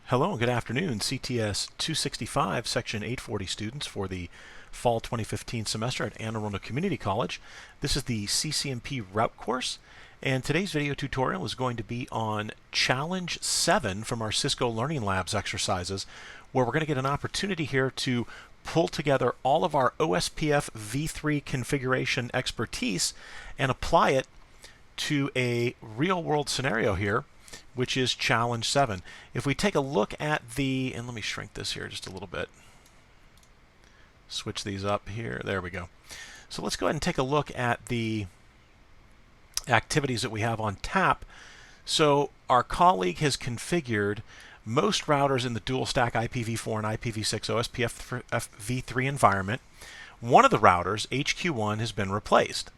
Hello and good afternoon, CTS265 Section 840 students for the Fall 2015 semester at Anne Arundel Community College. This is the CCNP route course, and today's video tutorial is going to be on Challenge 7 from our Cisco Learning Labs exercises, where we're going to get an opportunity here to pull together all of our OSPFv3 configuration expertise and apply it to a real-world scenario here, which is Challenge 7. If we take a look at the, and let me shrink this here just a little bit, switch these up here, there we go. So let's go ahead and take a look at the activities that we have on tap. So our colleague has configured most routers in the dual stack IPv4 and IPv6 OSPFv3 environment. One of the routers, HQ1, has been replaced.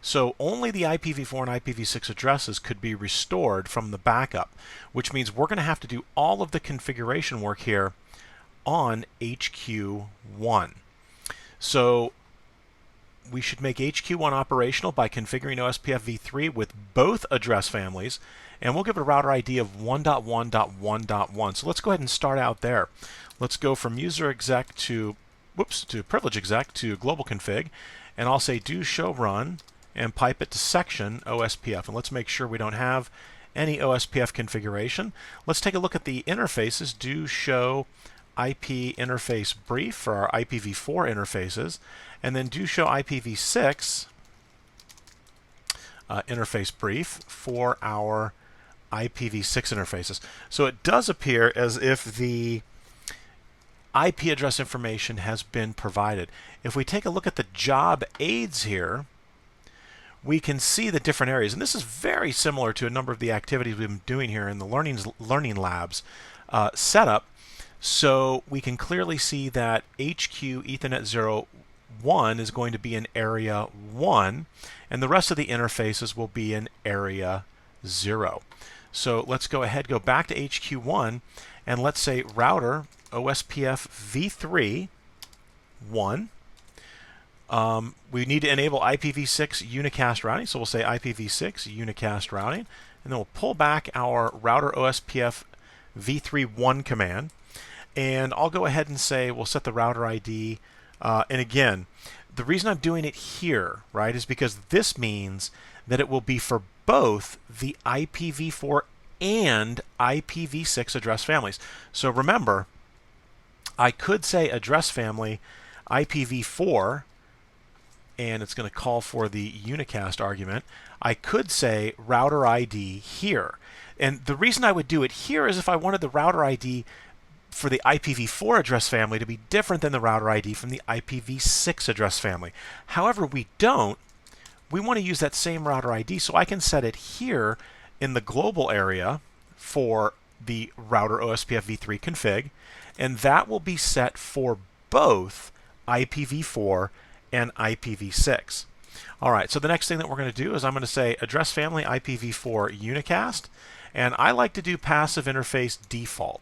So only the IPv4 and IPv6 addresses could be restored from the backup, which means we're going to have to do all of the configuration work here on HQ1. So we should make HQ1 operational by configuring OSPFv3 with both address families, and we'll give it a router ID of 1.1.1.1. So let's go ahead and start out there. Let's go from user exec to privilege exec to global config, and I'll say do show run and pipe it to section OSPF. And let's make sure we don't have any OSPF configuration. Let's take a look at the interfaces. Do show IP interface brief for our IPv4 interfaces, and then do show IPv6 interface brief for our IPv6 interfaces. So it does appear as if the IP address information has been provided. If we take a look at the job aids here, we can see the different areas, and this is very similar to a number of the activities we've been doing here in the learning labs setup. So we can clearly see that HQ Ethernet 01 is going to be in area 1, and the rest of the interfaces will be in area 0. So let's go ahead, go back to HQ1, and let's say router OSPFv3 1. We need to enable IPv6 unicast routing, so we'll say IPv6 unicast routing, and then we'll pull back our router OSPFv3 command, and I'll go ahead and say we'll set the router ID, and again, the reason I'm doing it here, right, is because this means that it will be for both the IPv4 and IPv6 address families. So remember, I could say address family IPv4, and it's going to call for the unicast argument. I could say router ID here. And the reason I would do it here is if I wanted the router ID for the IPv4 address family to be different than the router ID from the IPv6 address family. However, we don't. We want to use that same router ID, so I can set it here in the global area for the router OSPFv3 config, and that will be set for both IPv4 and IPv6. All right, so the next thing that we're going to do is I'm going to say address family IPv4 unicast, and I like to do passive interface default,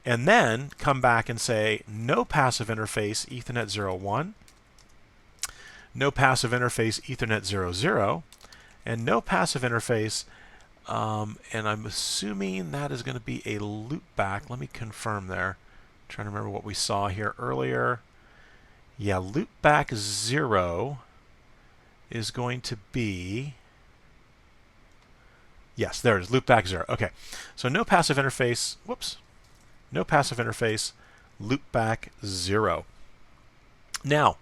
and then come back and say no passive interface Ethernet 01, no passive interface Ethernet 00, and no passive interface, and I'm assuming that is going to be a loopback. Let me confirm there. I'm trying to remember what we saw here earlier. Yeah, loopback 0 is going to be, yes, there it is, loopback 0. Okay, so no passive interface, no passive interface, loopback 0. Now,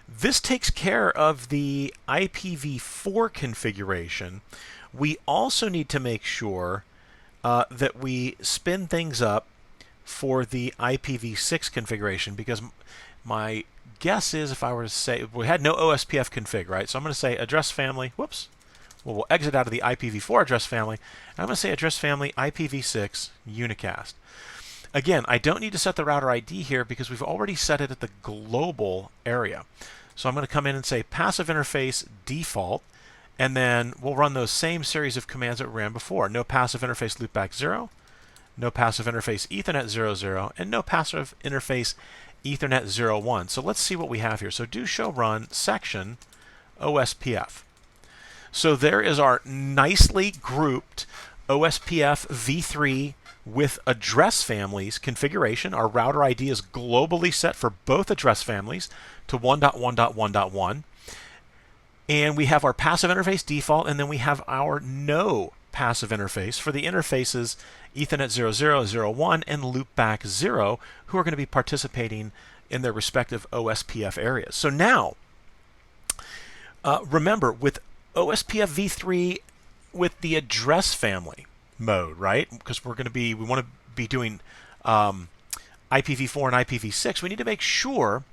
this takes care of the IPv4 configuration. We also need to make sure that we spin things up for the IPv6 configuration, because my guess is if I were to say, we had no OSPF config, right? So I'm going to say address family, we'll exit out of the IPv4 address family, and I'm going to say address family IPv6 unicast. Again, I don't need to set the router ID here because we've already set it at the global area. So I'm going to come in and say passive interface default, and then we'll run those same series of commands that we ran before. No passive interface loopback 0, no passive interface Ethernet 00, and no passive interface Ethernet 01. So let's see what we have here. So do show run section OSPF. So there is our nicely grouped OSPFv3 with address families configuration. Our router ID is globally set for both address families to 1.1.1.1. And we have our passive interface default, and then we have our no passive interface for the interfaces Ethernet 0001 and loopback 0, who are going to be participating in their respective OSPF areas. So now, remember, with OSPFv3 with the address family mode, right? Because we want to be doing IPv4 and IPv6. We need to make sure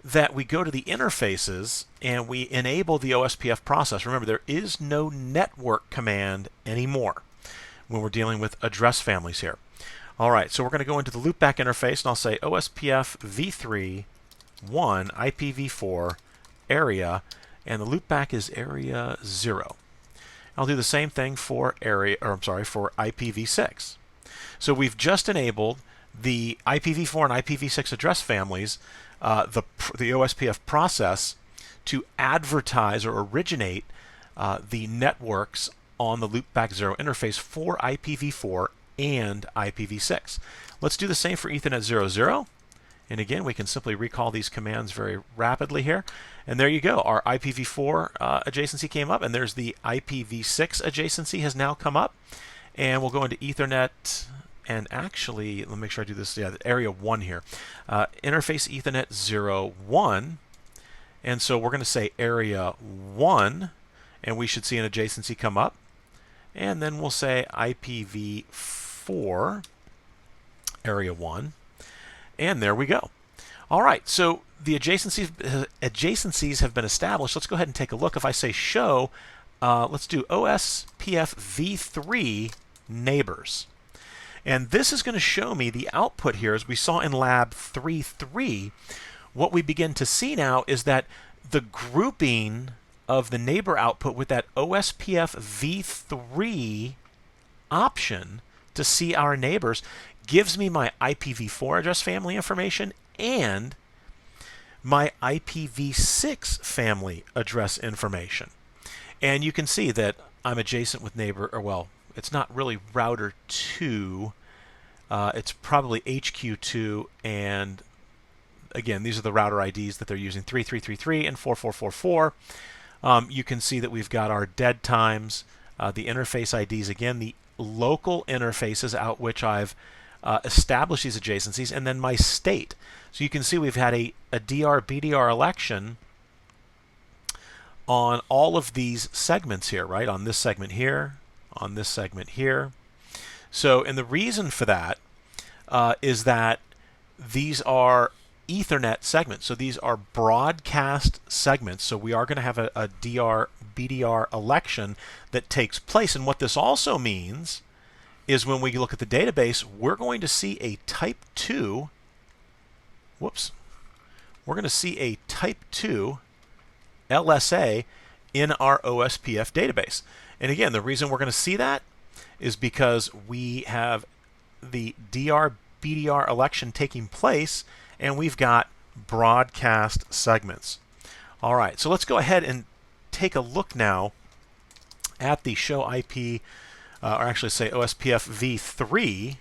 that we go to the interfaces and we enable the OSPF process. Remember, there is no network command anymore when we're dealing with address families here. All right, so we're going to go into the loopback interface, and I'll say OSPFv3 1 IPv4 area, and the loopback is area 0. I'll do the same thing for for IPv6. So we've just enabled the IPv4 and IPv6 address families, the OSPF process, to advertise or originate the networks on the loopback 0 interface for IPv4 and IPv6. Let's do the same for Ethernet 00. And again, we can simply recall these commands very rapidly here. And there you go. Our IPv4 adjacency came up, and there's the IPv6 adjacency has now come up. And we'll go into Ethernet, and actually, let me make sure I do this, area 1 here. Interface Ethernet 01. And so we're going to say area 1, and we should see an adjacency come up. And then we'll say IPv4 area 1. And there we go. All right, so the adjacencies have been established. Let's go ahead and take a look. If I say show, let's do OSPFv3 neighbors. And this is going to show me the output here, as we saw in Lab 3.3. What we begin to see now is that the grouping of the neighbor output with that OSPFv3 option to see our neighbors gives me my IPv4 address family information and my IPv6 family address information. And you can see that I'm adjacent with neighbor, or well, it's not really router 2, it's probably HQ2, and again, these are the router IDs that they're using, 3333 and 4444. You can see that we've got our dead times, the interface IDs, again, the local interfaces out which I've established these adjacencies, and then my state. So you can see we've had a DR BDR election on all of these segments here, right? On this segment here, on this segment here. So, and the reason for that is that these are Ethernet segments. So these are broadcast segments. So we are going to have a DR BDR election that takes place. And what this also means is when we look at the database, we're going to see a type 2, we're going to see a type 2 LSA in our OSPF database. And again, the reason we're going to see that is because we have the DR BDR election taking place, and we've got broadcast segments. All right, so let's go ahead and take a look now at the show IP, or actually say OSPFv3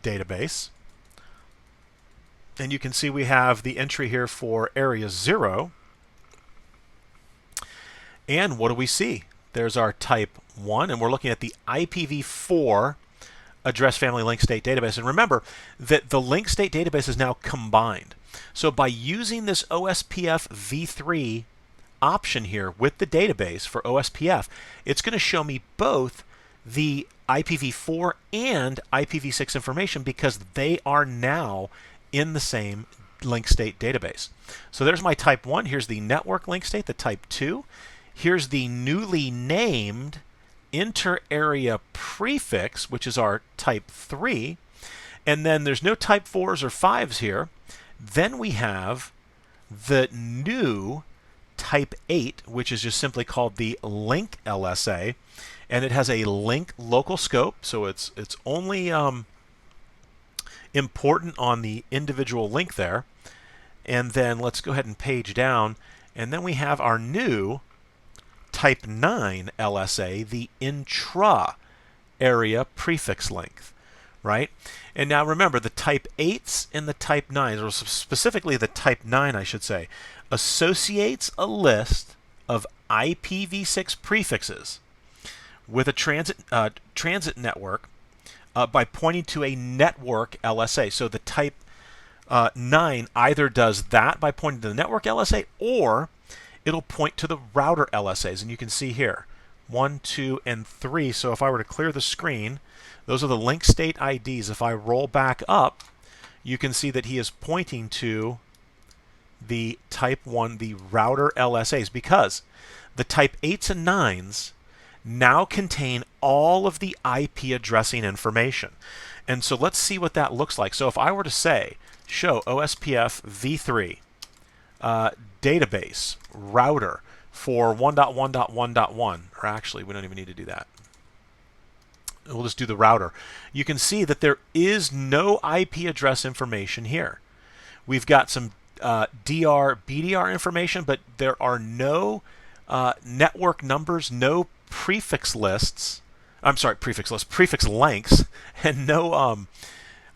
database. And you can see we have the entry here for area 0. And what do we see? There's our type 1, and we're looking at the IPv4 address family link state database. And remember that the link state database is now combined. So by using this OSPFv3 option here with the database for OSPF, it's going to show me both the IPv4 and IPv6 information because they are now in the same link state database. So there's my type 1. Here's the network link state, the type 2. Here's the newly named inter-area prefix, which is our type 3. And then there's no type 4s or 5s here. Then we have the new type 8, which is just simply called the link LSA. And it has a link local scope, so it's only important on the individual link there. And then let's go ahead and page down. And then we have our new type 9 LSA, the intra-area prefix length, right? And now remember, the type 8s and the type 9s, or specifically the type 9, I should say, associates a list of IPv6 prefixes with a transit network by pointing to a network LSA. So the type 9 either does that by pointing to the network LSA, or it'll point to the router LSAs. And you can see here, 1, 2, and 3. So if I were to clear the screen, those are the link state IDs. If I roll back up, you can see that he is pointing to the type 1, the router LSAs, because the type 8s and 9s now contain all of the IP addressing information. And so let's see what that looks like. So if I were to say, show OSPFv3 database router for 1.1.1.1, or actually, we don't even need to do that. We'll just do the router. You can see that there is no IP address information here. We've got some DR, BDR information, but there are no network numbers, no prefix lists. I'm sorry, prefix lists, prefix lengths, and no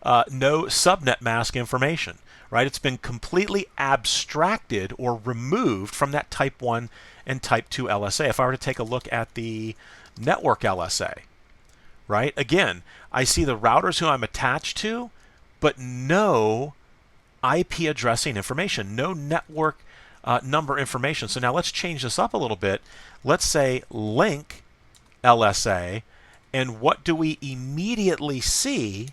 subnet mask information. Right? It's been completely abstracted or removed from that type 1 and type 2 LSA. If I were to take a look at the network LSA, right? Again, I see the routers who I'm attached to, but no IP addressing information, no network number information. So now let's change this up a little bit. Let's say link LSA, and what do we immediately see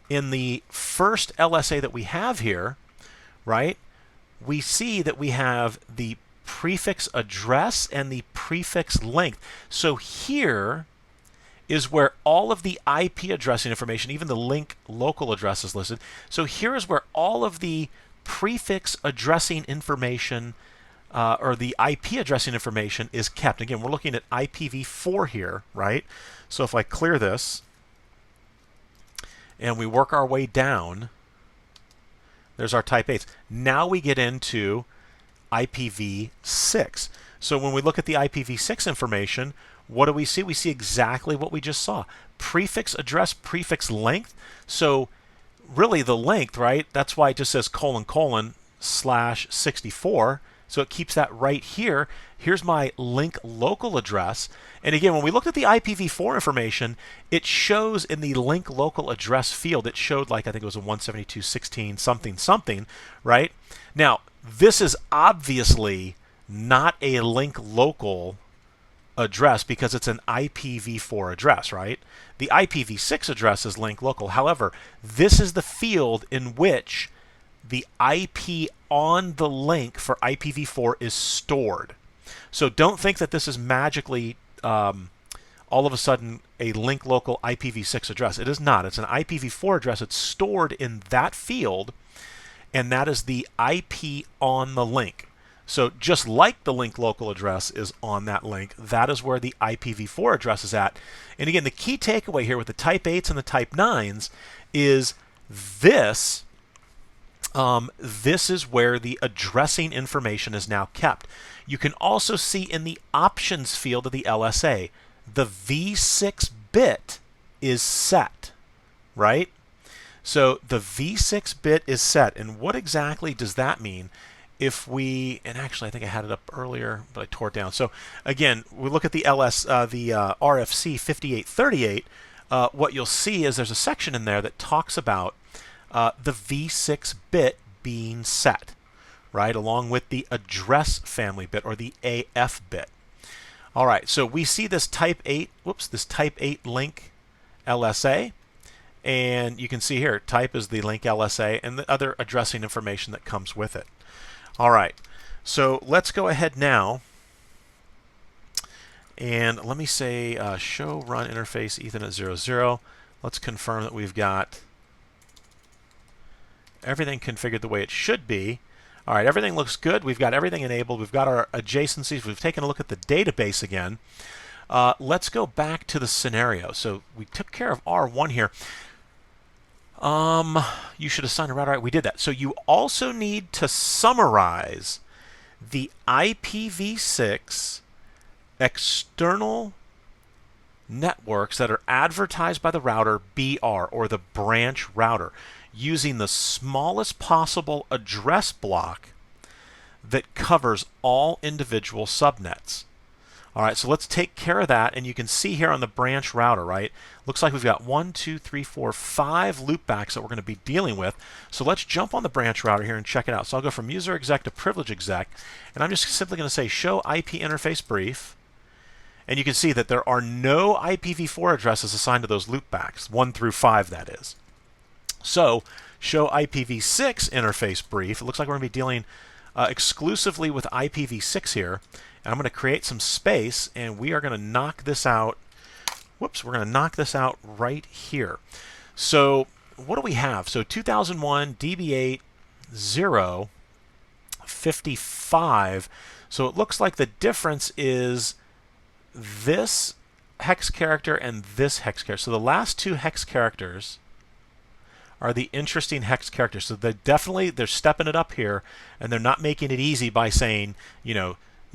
in the first LSA that we have here, right? We see that we have the prefix address and the prefix length. So here is where all of the IP addressing information, even the link local address, is listed. So here is where all of the prefix addressing information or the IP addressing information is kept. Again, we're looking at IPv4 here, right? So if I clear this and we work our way down, there's our type 8s. Now we get into IPv6. So when we look at the IPv6 information, what do we see? We see exactly what we just saw. Prefix address, prefix length. So really the length, right? That's why it just says : /64. So it keeps that right here. Here's my link local address. And again, when we looked at the IPv4 information, it shows in the link local address field, it showed like, I think it was a 172.16 something something, right? Now, this is obviously not a link local address because it's an IPv4 address, right? The IPv6 address is link local. However, this is the field in which the IP on the link for IPv4 is stored. So don't think that this is magically all of a sudden a link local IPv6 address. It is not. It's an IPv4 address. It's stored in that field, and that is the IP on the link. So just like the link local address is on that link, that is where the IPv4 address is at. And again, the key takeaway here with the type 8s and the type 9s is this. This is where the addressing information is now kept. You can also see in the options field of the LSA, the V6 bit is set, right? So the V6 bit is set. And what exactly does that mean? If we, and actually I think I had it up earlier, but I tore it down. So again, we look at the RFC 5838. What you'll see is there's a section in there that talks about the V6 bit being set, right, along with the address family bit or the AF bit. All right, so we see this type 8, this type 8 link LSA, and you can see here type is the link LSA and the other addressing information that comes with it. All right, so let's go ahead now and let me say show run interface Ethernet 00. Let's confirm that we've got everything configured the way it should be. All right, everything looks good. We've got everything enabled. We've got our adjacencies. We've taken a look at the database again. Let's go back to the scenario. So we took care of R1 here. You should assign a router. Right, we did that. So you also need to summarize the IPv6 external networks that are advertised by the router BR, or the branch router, using the smallest possible address block that covers all individual subnets. All right, so let's take care of that, and you can see here on the branch router, right? Looks like we've got 5 loopbacks that we're going to be dealing with. So let's jump on the branch router here and check it out. So I'll go from user exec to privilege exec, and I'm just simply going to say show IP interface brief, and you can see that there are no IPv4 addresses assigned to those loopbacks, 1 through 5 that is. So show IPv6 interface brief. It looks like we're going to be dealing exclusively with IPv6 here. And I'm going to create some space, and we are going to knock this out. Whoops, we're going to knock this out right here. So what do we have? So 2001 DB8 0 55. So it looks like the difference is this hex character and this hex character. So the last two hex characters are the interesting hex characters. So they're stepping it up here, and they're not making it easy by saying,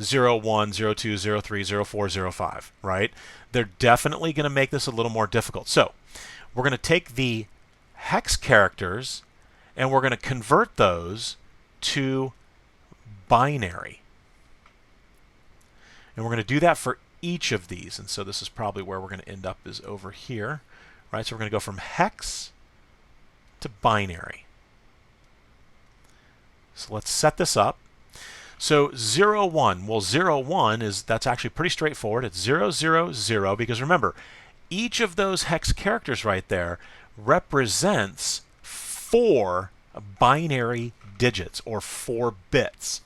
01, 02, 03, 04, 05, right? They're definitely going to make this a little more difficult. So we're going to take the hex characters and we're going to convert those to binary. And we're going to do that for each of these. And so this is probably where we're going to end up, is over here, right? So we're going to go from hex to binary. So let's set this up. So 0, 1, well 0, 1 that's actually pretty straightforward. It's 0, 0, 0, because remember, each of those hex characters right there represents 4 binary digits, or 4 bits.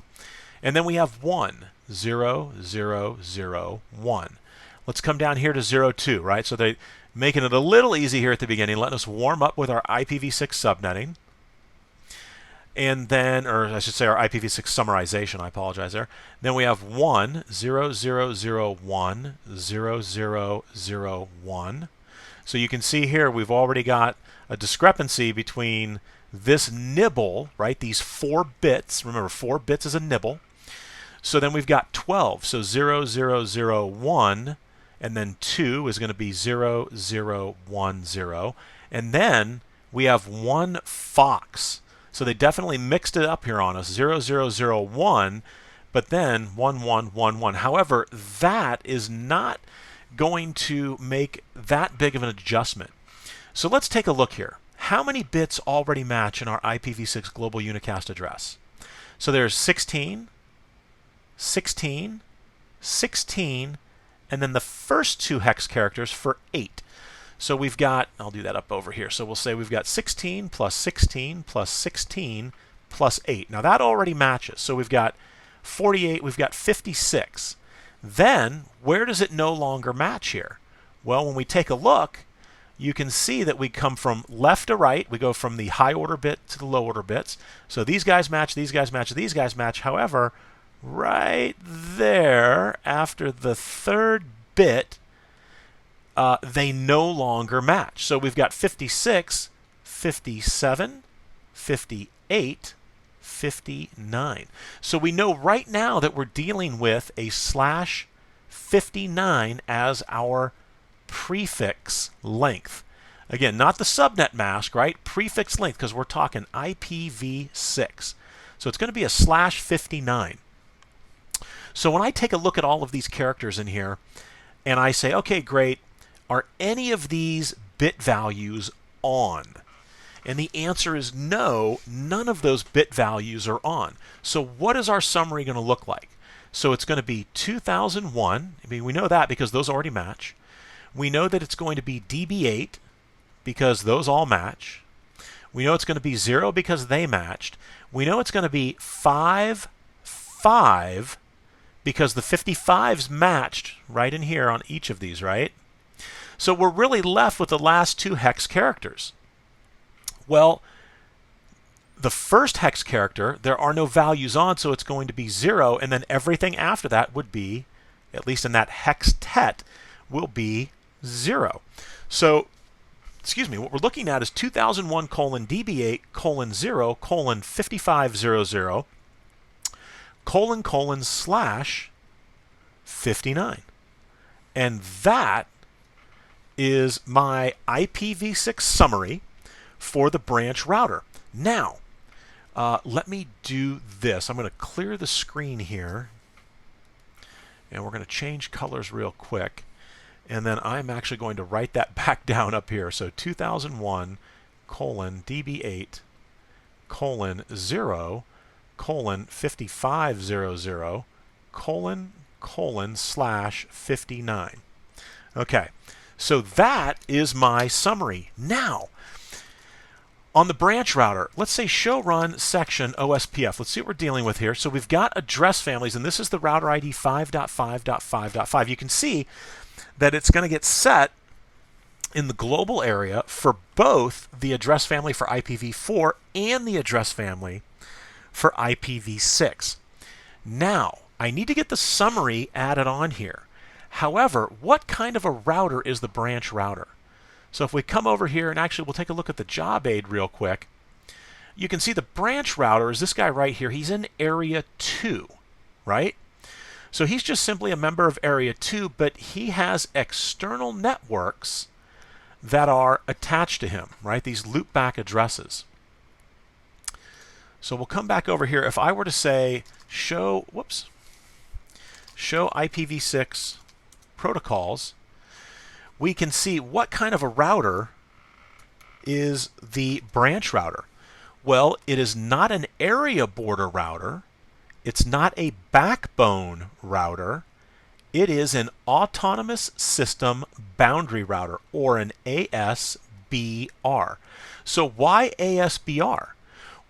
And then we have 1, 0, 0, 0, 1. Let's come down here to 0, 2, right? So they're making it a little easy here at the beginning, letting us warm up with our IPv6 subnetting. And then, or I should say our IPv6 summarization, I apologize there. Then we have 1, 0, 0, 0, 1, 0, 0, 0, 1. So you can see here we've already got a discrepancy between this nibble, right, these 4 bits. Remember, 4 bits is a nibble. So then we've got 12. So 0, 0, 0, 1, and then 2 is going to be 0, 0, 1, 0. And then we have 1 fox. So they definitely mixed it up here on us, 0, 0, 0, 1, but then 1, 1, 1, 1. However, that is not going to make that big of an adjustment. So let's take a look here. How many bits already match in our IPv6 global unicast address? So there's 16, 16, 16, and then the first 2 hex characters for 8. So we've got, I'll do that up over here. So we'll say we've got 16 plus 16 plus 16 plus 8. Now that already matches. So we've got 48, we've got 56. Then, where does it no longer match here? Well, when we take a look, you can see that we come from left to right. We go from the high order bit to the low order bits. So these guys match, these guys match, these guys match. However, right there, after the 3rd bit, they no longer match. So we've got 56, 57, 58, 59. So we know right now that we're dealing with a /59 as our prefix length. Again, not the subnet mask, right? Prefix length, because we're talking IPv6. So it's going to be a /59. So when I take a look at all of these characters in here, and I say, okay, great, are any of these bit values on? And the answer is no, none of those bit values are on. So what is our summary going to look like? So it's going to be 2001. I mean, we know that because those already match. We know that it's going to be DB8 because those all match. We know it's going to be 0 because they matched. We know it's going to be 5, 5 because the 55s matched right in here on each of these, right? So we're really left with the last 2 hex characters. Well, the first hex character, there are no values on, so it's going to be 0, and then everything after that would be, at least in that hextet, will be 0. So, excuse me, what we're looking at is 2001 DB8 0 5500 /59. And that is my IPv6 summary for the branch router. Now, let me do this. I'm going to clear the screen here, and we're going to change colors real quick. And then I'm actually going to write that back down up here. So 2001 colon db8 colon 0 colon 5500 colon slash 59. Okay, so that is my summary. Now, on the branch router, let's say show run section OSPF. Let's see what we're dealing with here. So we've got address families, and this is the router ID 5.5.5.5. You can see that it's going to get set in the global area for both the address family for IPv4 and the address family for IPv6. Now, I need to get the summary added on here. However, what kind of a router is the branch router? So if we come over here, and actually we'll take a look at the job aid real quick, you can see the branch router is this guy right here. He's in area 2, right? So he's just simply a member of area 2, but he has external networks that are attached to him, right? These loopback addresses. So we'll come back over here. If I were to say show IPv6 protocols, we can see what kind of a router is the branch router. Well, it is not an area border router. It's not a backbone router. It is an autonomous system boundary router, or an ASBR. So why ASBR?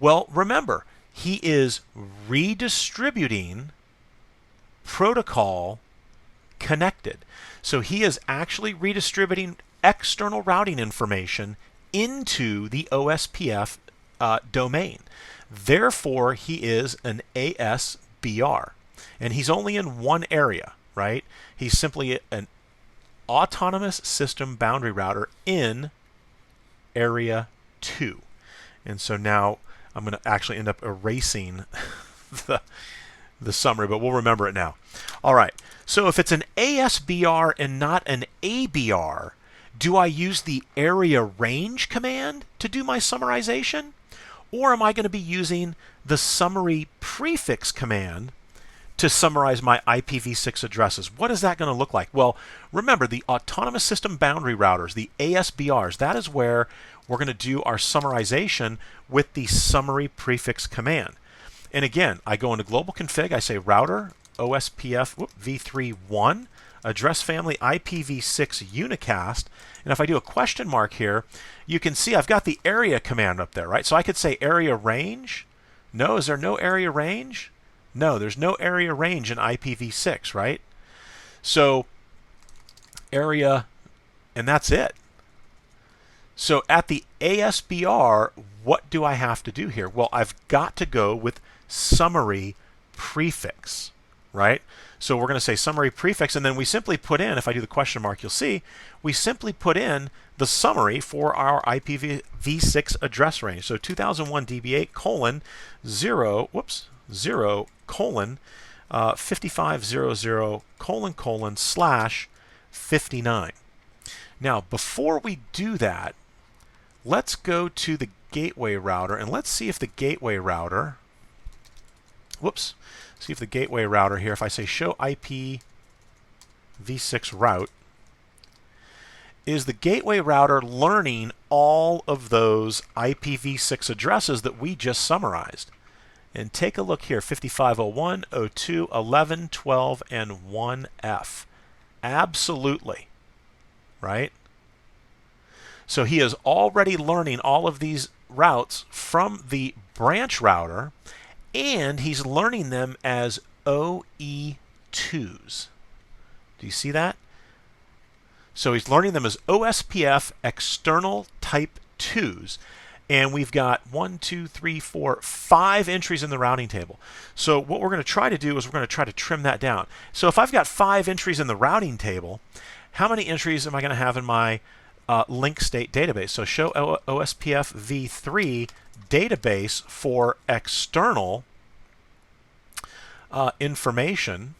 Well, remember, he is redistributing protocol connected. So he is actually redistributing external routing information into the OSPF domain. Therefore, he is an ASBR. And he's only in one area, right? He's simply an autonomous system boundary router in area 2. And so now I'm going to actually end up erasing the summary, but we'll remember it now. All right, so if it's an ASBR and not an ABR, do I use the area range command to do my summarization? Or am I going to be using the summary-prefix command to summarize my IPv6 addresses? What is that going to look like? Well, remember, the autonomous system boundary routers, the ASBRs, that is where we're going to do our summarization with the summary-prefix command. And again, I go into global config, I say router OSPFv3 1, address family IPv6 unicast, and if I do a question mark here, you can see I've got the area command up there, right? So I could say area range. No, is there no area range? No, there's no area range in IPv6, right? So area, and that's it. So at the ASBR, what do I have to do here? Well, I've got to go with summary prefix, right? So we're going to say summary prefix, and then we simply put in, if I do the question mark, you'll see, we simply put in the summary for our IPv6 address range. So 2001 db8 colon 0 colon 5500 colon slash 59. Now, before we do that, let's go to the gateway router, and let's see if the gateway router, see if the gateway router here, if I say show IPv6 route, is the gateway router learning all of those IPv6 addresses that we just summarized? And take a look here, 5501, 02, 11, 12, and 1F. Absolutely, right? So he is already learning all of these routes from the branch router, and he's learning them as OE2s. Do you see that? So he's learning them as OSPF external type 2s. And we've got 5 entries in the routing table. So what we're going to try to do is we're going to try to trim that down. So if I've got 5 entries in the routing table, how many entries am I going to have in my link state database? So show OSPFv3 database for external information.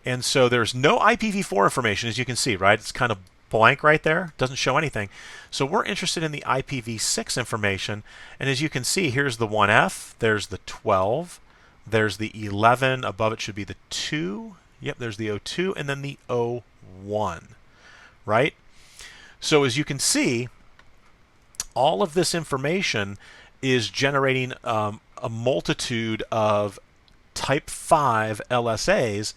And so there's no IPv4 information, as you can see, right? It's kind of blank right there, doesn't show anything. So we're interested in the IPv6 information, and as you can see, here's the 1F, there's the 12, there's the 11, above it should be the 2, yep, there's the O2, and then the O1, right? So as you can see, all of this information is generating a multitude of type 5 LSAs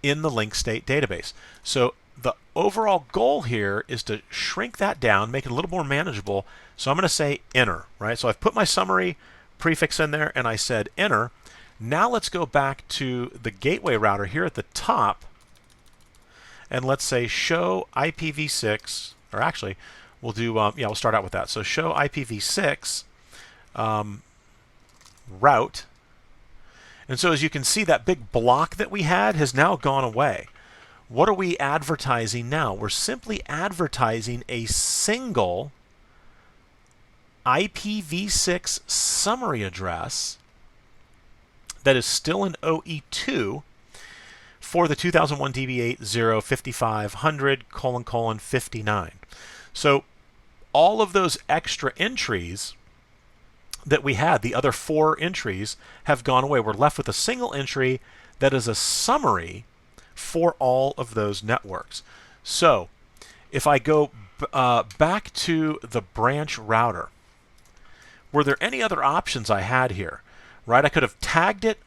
in the link state database. So the overall goal here is to shrink that down, make it a little more manageable. So I'm going to say enter, right? So I've put my summary prefix in there and I said enter. Now let's go back to the gateway router here at the top, and let's say show IPv6, or actually we'll do, yeah, we'll start out with that. So show IPv6 route. And so as you can see, that big block that we had has now gone away. What are we advertising now? We're simply advertising a single IPv6 summary address that is still an OE2 for the 2001 DB8 05500::59. So all of those extra entries that we had, the other 4 entries, have gone away. We're left with a single entry that is a summary for all of those networks. So if I go back to the branch router, were there any other options I had here? Right? I could have tagged it,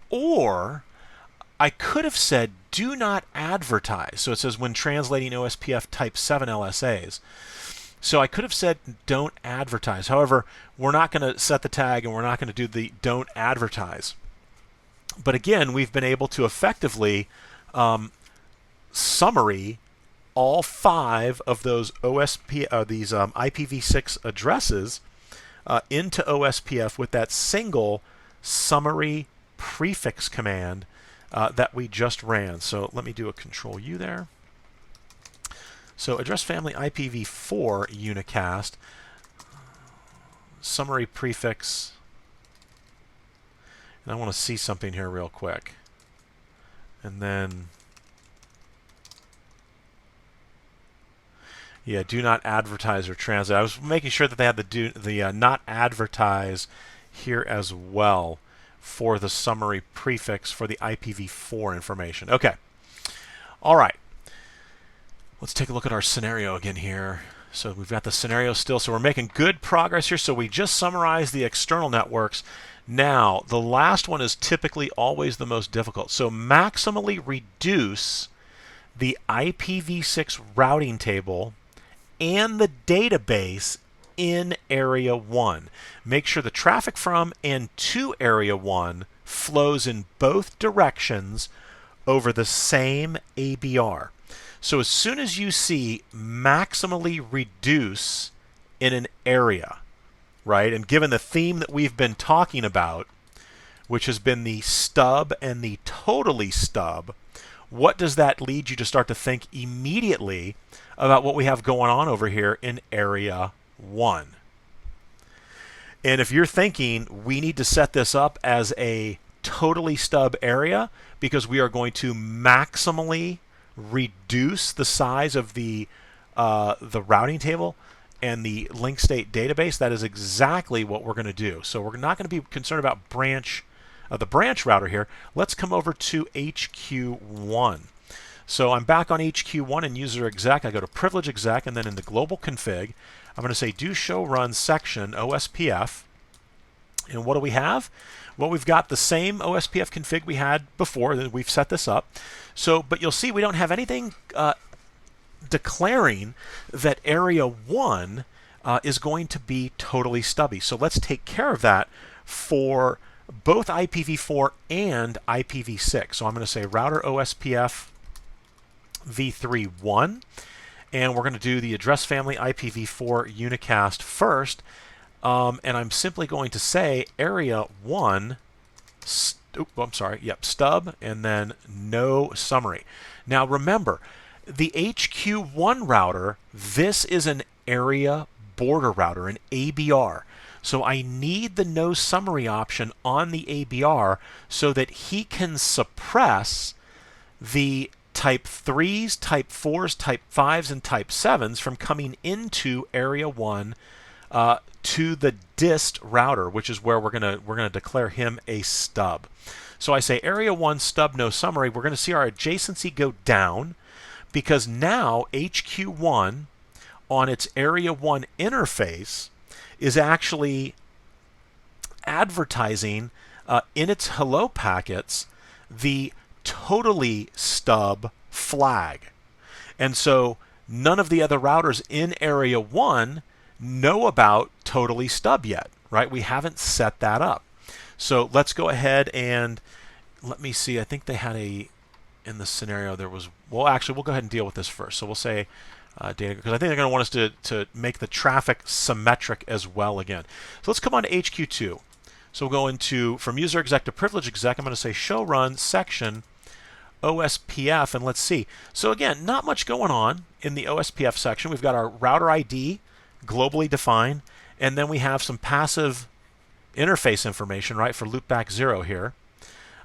or I could have said do not advertise. So it says when translating OSPF type 7 LSAs. So I could have said don't advertise. However, we're not going to set the tag and we're not going to do the don't advertise. But again, we've been able to effectively summary all 5 of those IPv6 addresses into OSPF with that single summary prefix command that we just ran. So let me do a Control U there. So address family IPv4 unicast, summary prefix, and I want to see something here real quick. And then, yeah, do not advertise or translate. I was making sure that they had the not advertise here as well for the summary prefix for the IPv4 information. Okay. All right. Let's take a look at our scenario again here. So we've got the scenario still. So we're making good progress here. So we just summarized the external networks. Now, the last one is typically always the most difficult. So maximally reduce the IPv6 routing table and the database in Area 1. Make sure the traffic from and to Area 1 flows in both directions over the same ABR. So as soon as you see maximally reduce in an area, right, and given the theme that we've been talking about, which has been the stub and the totally stub, what does that lead you to start to think immediately about what we have going on over here in Area 1? And if you're thinking we need to set this up as a totally stub area because we are going to maximally reduce the size of the routing table and the link state database, that is exactly what we're going to do. So we're not going to be concerned about the branch router here. Let's come over to HQ1. So I'm back on HQ1 in user exec. I go to privilege exec, and then in the global config, I'm going to say do show run section OSPF. And what do we have? Well, we've got the same OSPF config we had before. That we've set this up. So, but you'll see we don't have anything declaring that Area 1 is going to be totally stubby. So let's take care of that for both IPv4 and IPv6. So I'm going to say router OSPFv3 1, and we're going to do the address family IPv4 unicast first. And I'm simply going to say Area 1, stub, and then no summary. Now remember, the HQ1 router, this is an area border router, an ABR. So I need the no summary option on the ABR so that he can suppress the type 3s, type 4s, type 5s, and type 7s from coming into area 1 to the dist router, which is where we're gonna declare him a stub. So I say area 1 stub no summary. We're going to see our adjacency go down because now HQ1 on its area 1 interface is actually advertising in its hello packets the totally stub flag. And so none of the other routers in area 1 know about totally stub yet, right? We haven't set that up. So let's go ahead and let me see. I think they had in the scenario there was, well, actually, we'll go ahead and deal with this first. So we'll say data, because I think they're going to want us to make the traffic symmetric as well again. So let's come on to HQ2. So we'll go into, from user exec to privilege exec, I'm going to say show run section OSPF, and let's see. So again, not much going on in the OSPF section. We've got our router ID globally defined, and then we have some passive interface information, right, for loopback 0 here.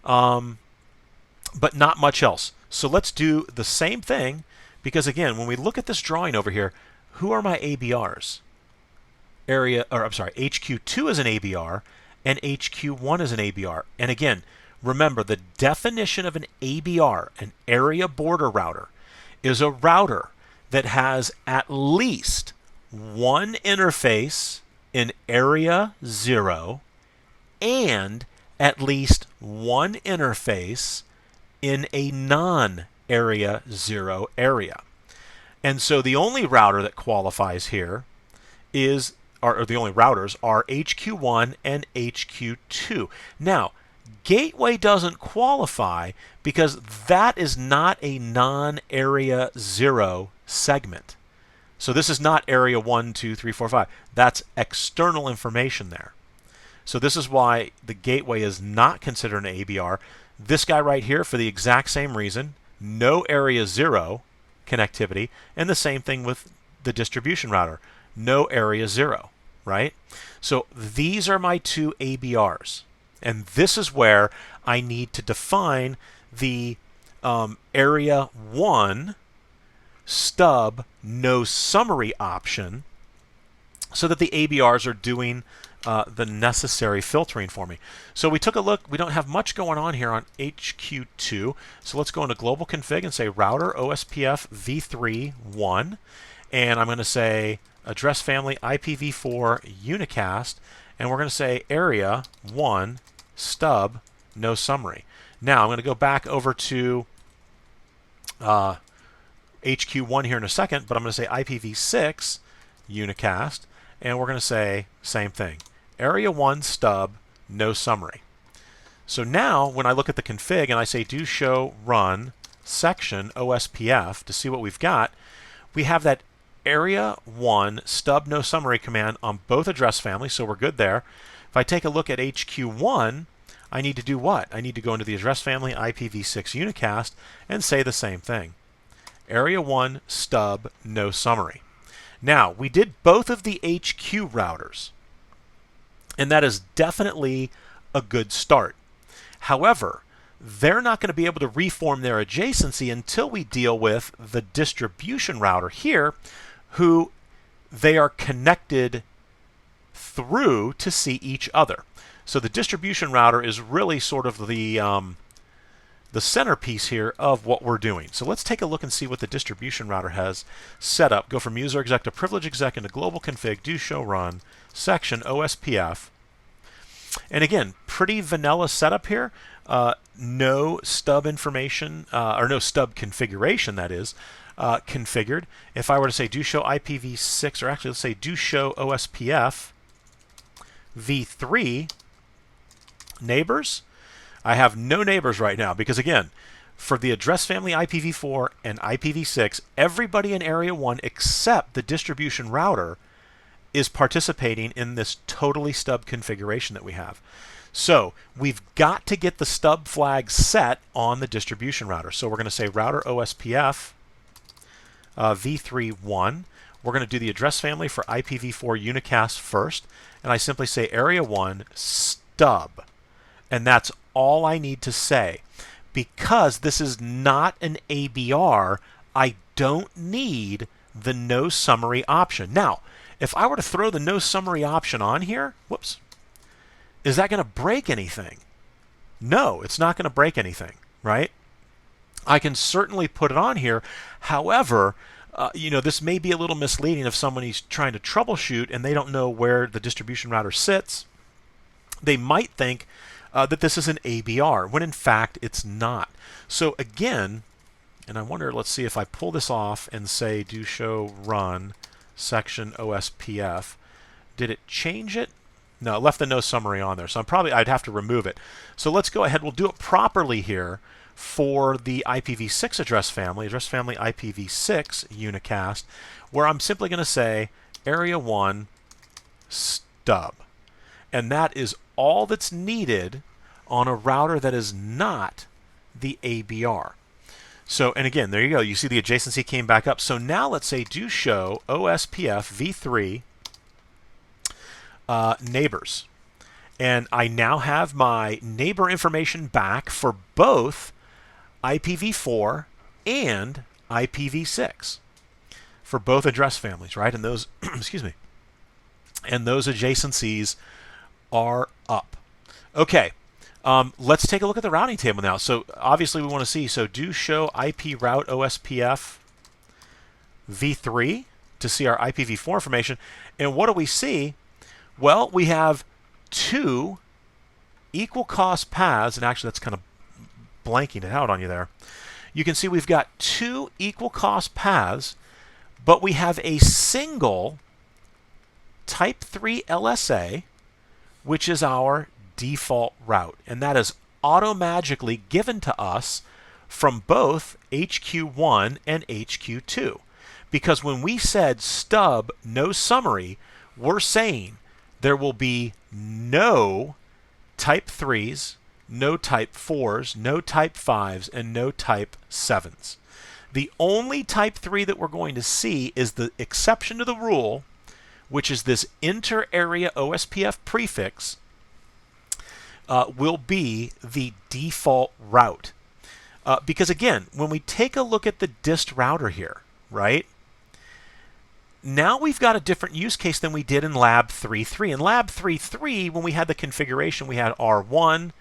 But not much else. So let's do the same thing, because again, when we look at this drawing over here, who are my ABRs? HQ2 is an ABR, and HQ1 is an ABR. And again, remember, the definition of an ABR, an area border router, is a router that has at least one interface in area 0 and at least one interface in a non-area 0 area. And so the only router that qualifies here is, or the only routers are HQ1 and HQ2. Now, Gateway doesn't qualify because that is not a non-area 0 segment. So this is not area 1, 2, 3, 4, 5. That's external information there. So this is why the gateway is not considered an ABR. This guy right here, for the exact same reason, no area 0 connectivity, and the same thing with the distribution router, no area 0, right? So these are my two ABRs. And this is where I need to define the area 1 stub no summary option so that the ABRs are doing the necessary filtering for me. So we took a look. We don't have much going on here on HQ2. So let's go into global config and say router OSPFv3 1. And I'm going to say address family IPv4 unicast. And we're going to say area 1 stub no summary. Now I'm going to go back over to HQ1 here in a second, but I'm going to say IPv6 unicast, and we're going to say same thing. Area 1 stub no summary. So now when I look at the config and I say do show run section OSPF to see what we've got, we have that area 1 stub no summary command on both address families, so we're good there. If I take a look at HQ1, I need to do what? I need to go into the address family IPv6 unicast and say the same thing. Area 1 stub no summary. Now, we did both of the HQ routers, and that is definitely a good start. However, they're not going to be able to reform their adjacency until we deal with the distribution router here, who they are connected through to see each other. So the distribution router is really sort of the centerpiece here of what we're doing. So let's take a look and see what the distribution router has set up. Go from user exec to privilege exec into global config, do show run, section OSPF. And again, pretty vanilla setup here. No stub information, or no stub configuration, that is, configured. If I were to say do show IPv6, or actually let's say do show OSPF v3 neighbors, I have no neighbors right now because, again, for the address family IPv4 and IPv6, everybody in area 1 except the distribution router is participating in this totally stub configuration that we have. So we've got to get the stub flag set on the distribution router. So we're going to say router OSPF v3.1. We're going to do the address family for IPv4 unicast first, and I simply say area 1 stub. And that's all I need to say. because this is not an ABR, I don't need the no summary option. Now, if I were to throw the no summary option on here, whoops, is that going to break anything? No, it's not going to break anything, right? I can certainly put it on here. However, this may be a little misleading if someone is trying to troubleshoot and they don't know where the distribution router sits. They might think that this is an ABR, when in fact it's not. So again, and I wonder, let's see if I pull this off and say do show run section OSPF, did it change it? No, it left the no summary on there, so I'd have to remove it. So let's go ahead, we'll do it properly here for the IPv6 address family IPv6 unicast, where I'm simply going to say area 1 stub. And that is all that's needed on a router that is not the ABR. So, and again, there you go. You see the adjacency came back up. So now let's say do show OSPFv3 neighbors. And I now have my neighbor information back for both IPv4 and IPv6 for both address families, right? And those, excuse me, and those adjacencies are up. Okay, let's take a look at the routing table now. So obviously we want to see, so do show IP route OSPF v3 to see our IPv4 information. And what do we see? Well, we have two equal cost paths, and actually that's kind of blanking it out on you there. You can see we've got two equal cost paths, but we have a single type 3 LSA, which is our default route, and that is automagically given to us from both HQ1 and HQ2. Because when we said stub no summary, we're saying there will be no type 3s, no type 4s, no type 5s, and no type 7s. The only type 3 that we're going to see is the exception to the rule, which is this inter-area OSPF prefix, will be the default route. Because again, when we take a look at the dist router here, right? Now we've got a different use case than we did in Lab 3.3. In Lab 3.3, when we had the configuration, we had R1,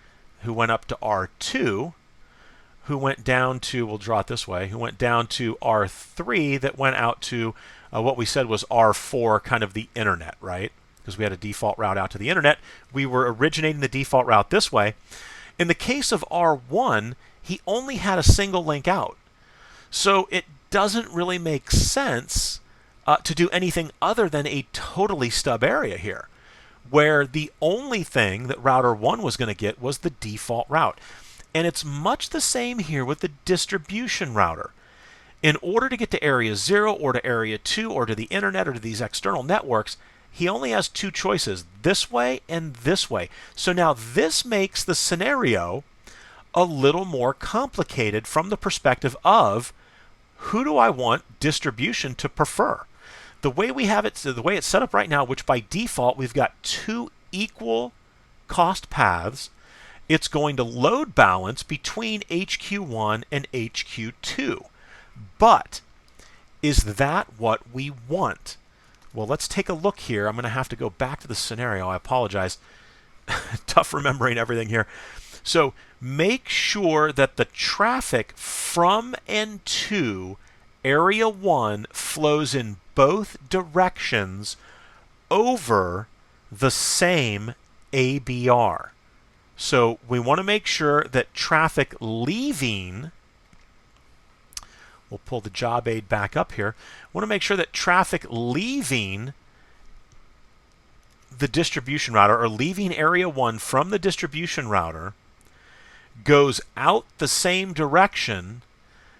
who went up to R2, who went down to, we'll draw it this way, who went down to R3, that went out to what we said was R4, kind of the internet, right? Because we had a default route out to the internet. We were originating the default route this way. In the case of R1, he only had a single link out. So it doesn't really make sense to do anything other than a totally stub area here, where the only thing that router 1 was going to get was the default route. And it's much the same here with the distribution router. In order to get to area 0 or to area 2 or to the internet or to these external networks, he only has two choices, this way and this way. So now this makes the scenario a little more complicated from the perspective of who do I want distribution to prefer? The way we have it, the way it's set up right now, which by default we've got two equal cost paths, it's going to load balance between HQ1 and HQ2. But is that what we want? Well, let's take a look here. I'm going to have to go back to the scenario. I apologize. Tough remembering everything here. So make sure that the traffic from and to Area 1 flows in both directions over the same ABR. So we want to make sure that traffic leaving, we'll pull the job aid back up here, we want to make sure that traffic leaving the distribution router or leaving Area 1 from the distribution router goes out the same direction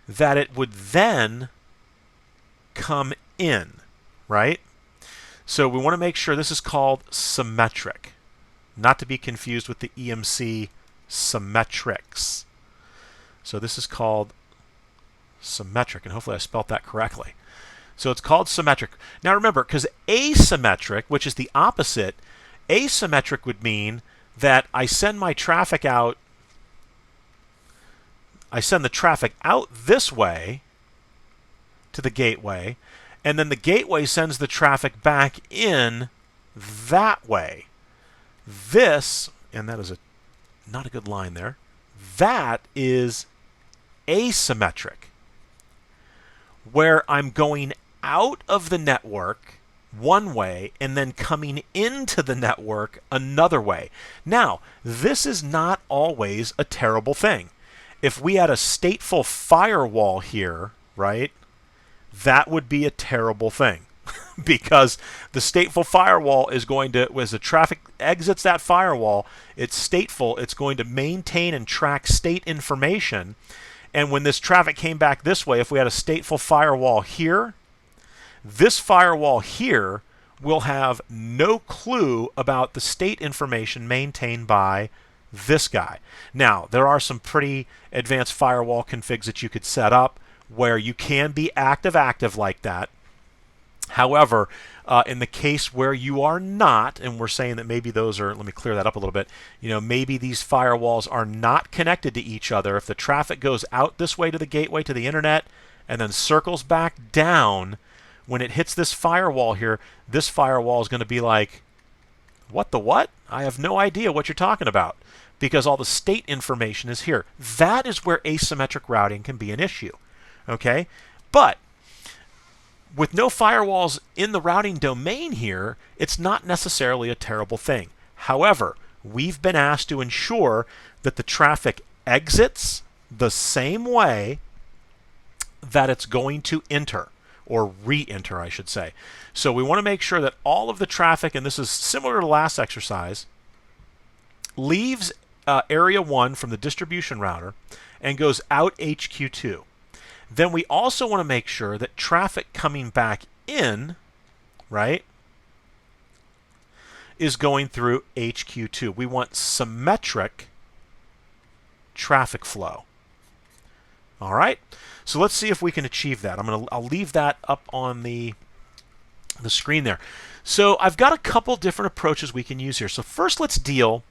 that it would then come in, right? So we want to make sure this is called symmetric, not to be confused with the EMC symmetrics. So this is called symmetric, and hopefully I spelt that correctly. So it's called symmetric. Now remember, because asymmetric, which is the opposite, asymmetric would mean that I send my traffic out I send the traffic out this way to the gateway, and then the gateway sends the traffic back in that way. This, and that is not a good line there, that is asymmetric, where I'm going out of the network one way and then coming into the network another way. Now, this is not always a terrible thing. If we had a stateful firewall here, right, that would be a terrible thing. Because the stateful firewall is going to, as the traffic exits that firewall, it's stateful, it's going to maintain and track state information. And when this traffic came back this way, if we had a stateful firewall here, this firewall here will have no clue about the state information maintained by this guy. Now, there are some pretty advanced firewall configs that you could set up where you can be active like that. However, in the case where you are not, and we're saying that maybe those are, let me clear that up a little bit, maybe these firewalls are not connected to each other. If the traffic goes out this way to the gateway to the internet and then circles back down, when it hits this firewall here, this firewall is going to be like, what the what? I have no idea what you're talking about, because all the state information is here. That is where asymmetric routing can be an issue. Okay? But with no firewalls in the routing domain here, it's not necessarily a terrible thing. However, we've been asked to ensure that the traffic exits the same way that it's going to enter, or re-enter, I should say. So we want to make sure that all of the traffic, and this is similar to the last exercise, leaves area 1 from the distribution router and goes out HQ2. Then we also want to make sure that traffic coming back in, right, is going through HQ2. We want symmetric traffic flow. All right, so let's see if we can achieve that. I'll leave that up on the screen there. So I've got a couple different approaches we can use here. So first, let's deal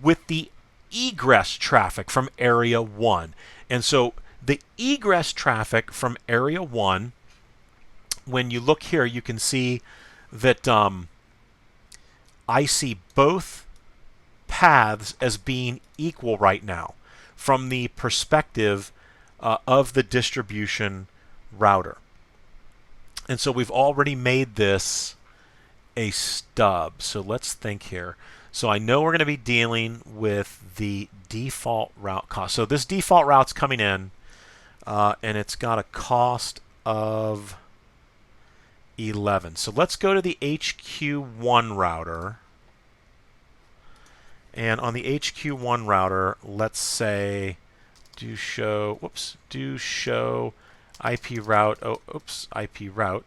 with the egress traffic from area 1. And so the egress traffic from area 1, when you look here, you can see that I see both paths as being equal right now from the perspective of the distribution router. And so we've already made this a stub. So let's think here. So I know we're going to be dealing with the default route cost. So this default route's coming in, and it's got a cost of 11. So let's go to the HQ1 router. And on the HQ1 router, let's say do show IP route, IP route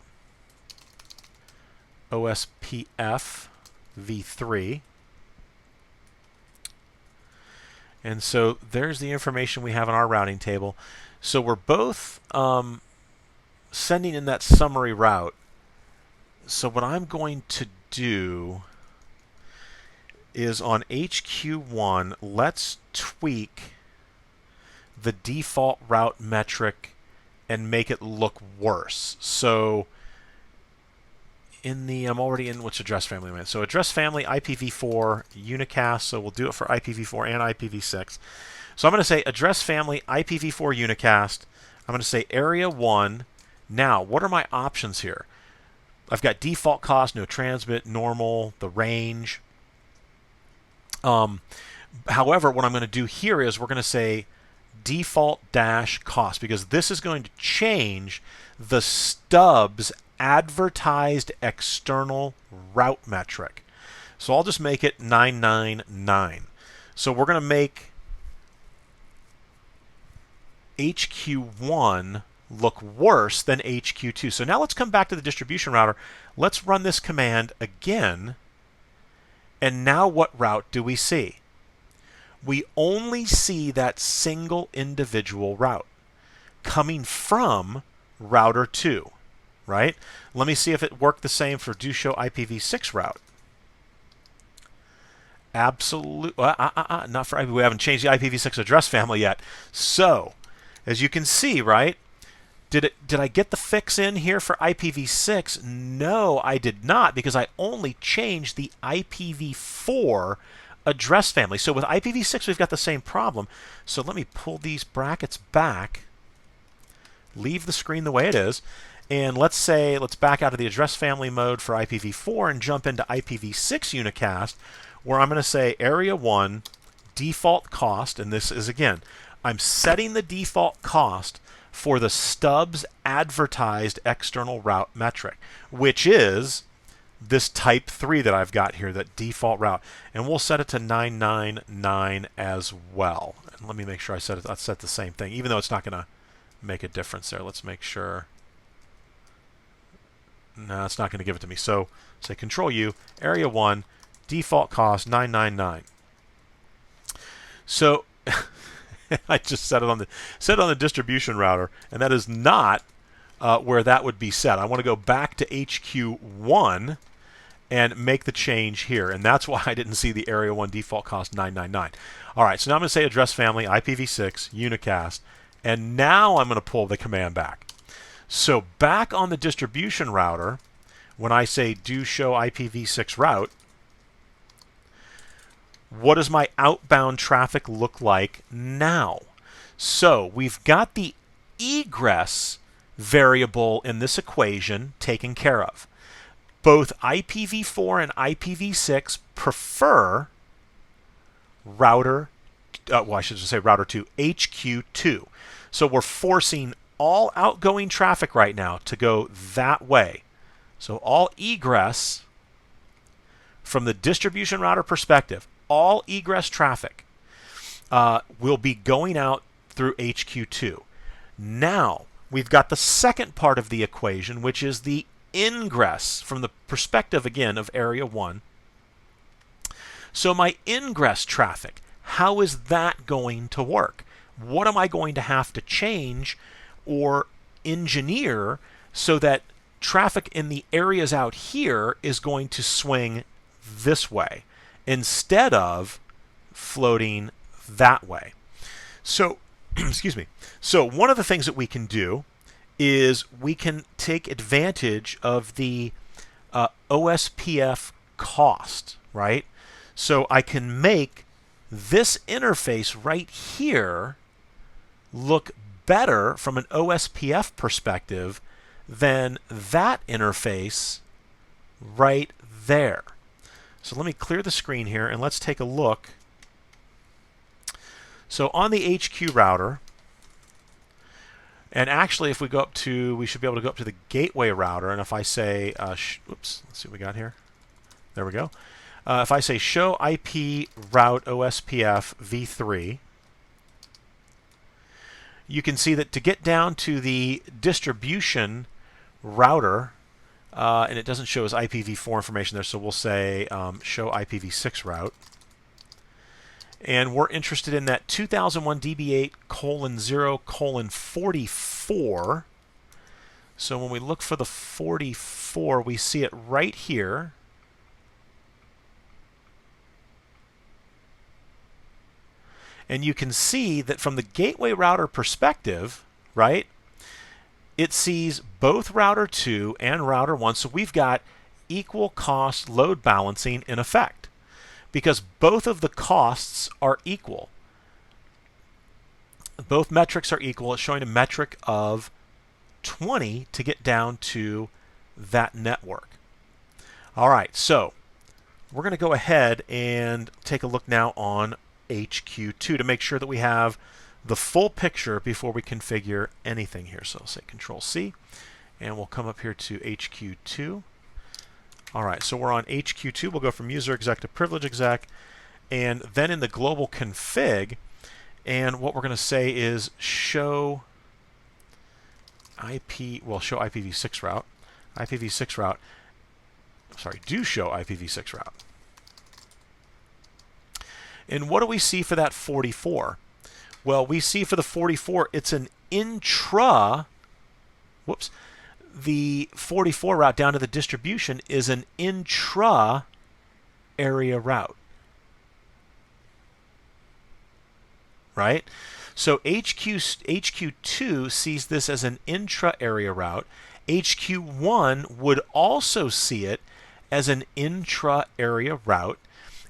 OSPFv3. And so there's the information we have in our routing table. So we're both sending in that summary route. So what I'm going to do is on HQ1, let's tweak the default route metric and make it look worse. So in the, I'm already in which address family I'm in. So address family IPv4 unicast. So we'll do it for IPv4 and IPv6. So I'm going to say address family IPv4 unicast. I'm going to say area 1. Now, what are my options here? I've got default cost, no transmit, normal, the range. However, what I'm going to do here is we're going to say default dash cost, because this is going to change the stub's advertised external route metric. So I'll just make it 999. So we're going to make HQ1 look worse than HQ2. So now let's come back to the distribution router. Let's run this command again. And now what route do we see? We only see that single individual route coming from router 2, right? Let me see if it worked the same for do show IPv6 route. Absolutely, not for we haven't changed the IPv6 address family yet. So As you can see, right? Did I get the fix in here for IPv6? No, I did not, because I only changed the IPv4 address family. So with IPv6, we've got the same problem. So let me pull these brackets back, leave the screen the way it is, and let's back out of the address family mode for IPv4 and jump into IPv6 unicast, where I'm going to say area 1 default cost, and this is, again, I'm setting the default cost for the stubs advertised external route metric, which is this type 3 that I've got here, that default route. And we'll set it to 999 as well. And let me make sure I set the same thing, even though it's not going to make a difference there. Let's make sure. No, it's not going to give it to me. So say Control U, area 1, default cost 999. So I just set it on the distribution router, and that is not where that would be set. I want to go back to HQ1 and make the change here, and that's why I didn't see the area 1 default cost 999. All right, so now I'm going to say address family IPv6 unicast, and now I'm going to pull the command back. So back on the distribution router, when I say do show IPv6 route, what does my outbound traffic look like now? So we've got the egress variable in this equation taken care of. Both IPv4 and IPv6 prefer router, well, I should just say router 2, HQ2. So we're forcing all outgoing traffic right now to go that way. So all egress from the distribution router perspective, all egress traffic will be going out through HQ2. Now, we've got the second part of the equation, which is the ingress from the perspective, again, of area 1. So my ingress traffic, how is that going to work? What am I going to have to change or engineer so that traffic in the areas out here is going to swing this way instead of floating that way? So, excuse me. So one of the things that we can do is we can take advantage of the OSPF cost, right? So I can make this interface right here look better from an OSPF perspective than that interface right there. So let me clear the screen here and let's take a look. So on the HQ router, and actually if we go up to, we should be able to go up to the gateway router, and if I say, oops, let's see what we got here. There we go. If I say show IP route OSPFv3, you can see that to get down to the distribution router, and it doesn't show us IPv4 information there, so we'll say show IPv6 route. And we're interested in that 2001 DB8:0:44. So when we look for the 44, we see it right here. And you can see that from the gateway router perspective, right, it sees both router 2 and router 1. So we've got equal cost load balancing in effect because both of the costs are equal. Both metrics are equal. It's showing a metric of 20 to get down to that network. All right, so we're going to go ahead and take a look now on HQ2 to make sure that we have the full picture before we configure anything here. So I'll say Control C, and we'll come up here to HQ2. All right, so we're on HQ2. We'll go from user exec to privilege exec, and then in the global config, and what we're going to say is show IP, well, show IPv6 route. IPv6 route, sorry, do show IPv6 route. And what do we see for that 44? Well, we see for the 44, it's an intra, whoops, the 44 route down to the distribution is an intra area route, right? So HQ2 sees this as an intra-area route. HQ1 would also see it as an intra-area route.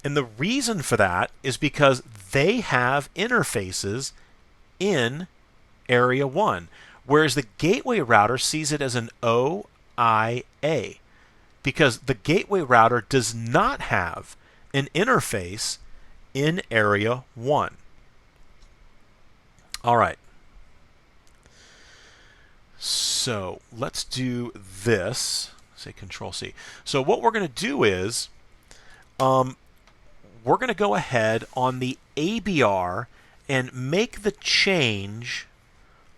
And the reason for that is because they have interfaces in area 1, whereas the gateway router sees it as an OIA, because the gateway router does not have an interface in area 1. All right. So let's do this. Say Control C. So what we're going to do is we're going to go ahead on the ABR and make the change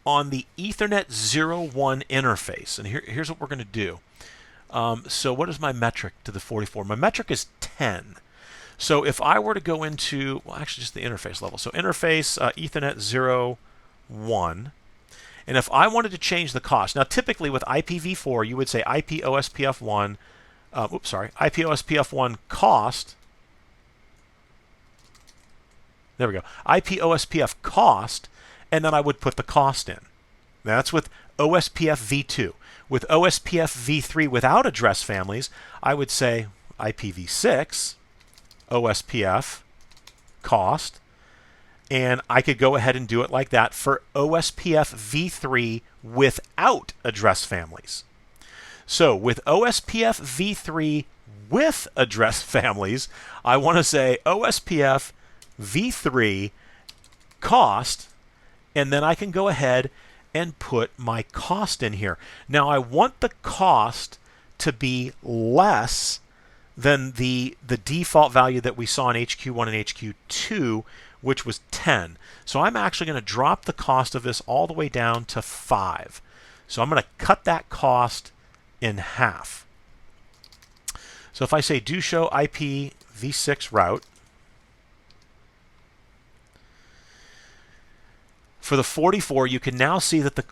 on the Ethernet 01 interface. And here's what we're going to do. So what is my metric to the 44? My metric is 10. So if I were to go into, well, actually just the interface level. So interface Ethernet 01. And if I wanted to change the cost, now typically with IPv4, you would say IP OSPF1, IP OSPF1 cost. There we go. IP OSPF cost, and then I would put the cost in. That's with OSPFv2. With OSPFv3 without address families, I would say IPv6 OSPF cost, and I could go ahead and do it like that for OSPFv3 without address families. So with OSPFv3 with address families, I want to say OSPFv3 cost, and then I can go ahead and put my cost in here. Now I want the cost to be less than the default value that we saw in HQ1 and HQ2, which was 10. So I'm actually going to drop the cost of this all the way down to 5. So I'm going to cut that cost in half. So if I say do show IPv6 route, for the 44, you can now see that the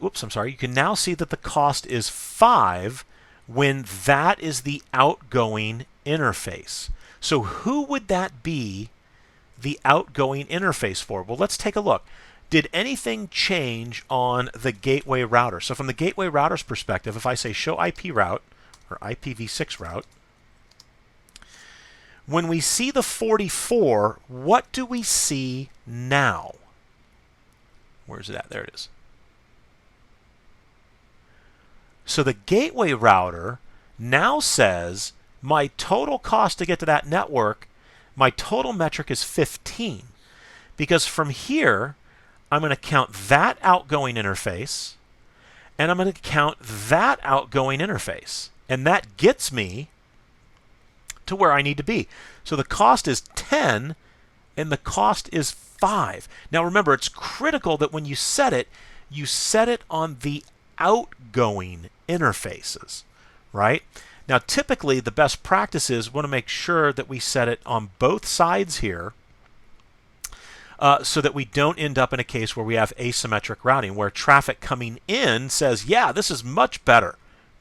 you can now see that the cost is 5 when that is the outgoing interface. So who would that be the outgoing interface for? Well, let's take a look. Did anything change on the gateway router? So from the gateway router's perspective, if I say show IP route or IPv6 route, when we see the 44, what do we see now? Where's it at? There it is. So the gateway router now says my total cost to get to that network, my total metric is 15. Because from here, I'm going to count that outgoing interface, and I'm going to count that outgoing interface. And that gets me to where I need to be. So the cost is 10, and the cost is 5. Now remember, it's critical that when you set it on the outgoing interfaces, right? Now typically the best practice is we want to make sure that we set it on both sides here so that we don't end up in a case where we have asymmetric routing, where traffic coming in says, yeah, this is much better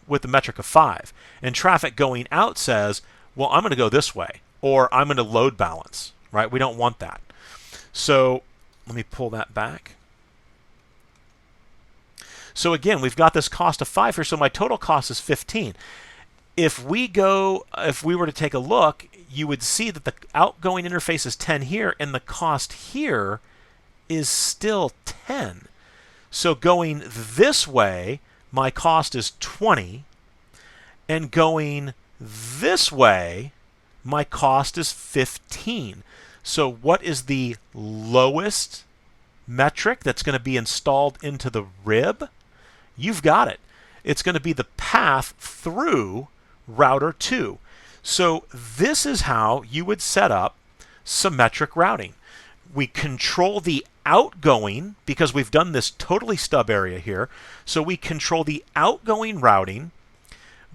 with the metric of 5. And traffic going out says, well, I'm going to go this way, or I'm going to load balance, right? We don't want that. So let me pull that back. So again, we've got this cost of 5 here, so my total cost is 15. If we were to take a look, you would see that the outgoing interface is 10 here, and the cost here is still 10. So going this way, my cost is 20, and going this way, my cost is 15. So what is the lowest metric that's going to be installed into the rib? You've got it. It's going to be the path through router 2. So this is how you would set up symmetric routing. We control the outgoing, because we've done this totally stub area here. So we control the outgoing routing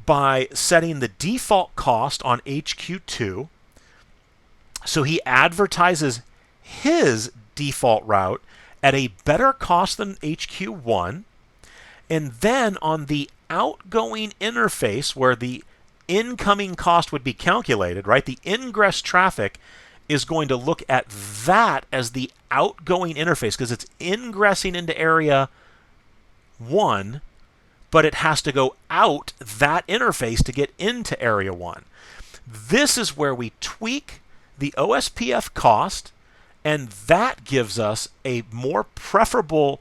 by setting the default cost on HQ2. So he advertises his default route at a better cost than HQ1. And then on the outgoing interface, where the incoming cost would be calculated, right? The ingress traffic is going to look at that as the outgoing interface because it's ingressing into area 1, but it has to go out that interface to get into area 1. This is where we tweak the OSPF cost, and that gives us a more preferable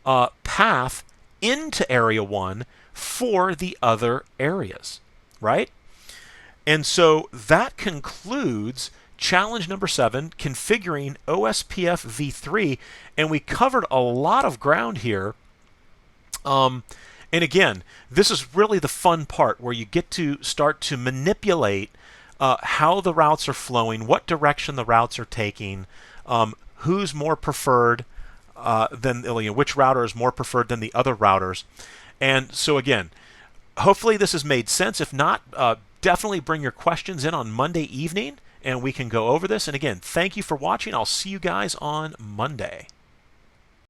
path into area 1 for the other areas, right? And so that concludes challenge number 7, configuring OSPFv3, and we covered a lot of ground here. And again, this is really the fun part where you get to start to manipulate how the routes are flowing, what direction the routes are taking, who's more preferred than, which router is more preferred than the other routers. And so again, hopefully this has made sense. If not, definitely bring your questions in on Monday evening and we can go over this. And again, thank you for watching. I'll see you guys on Monday.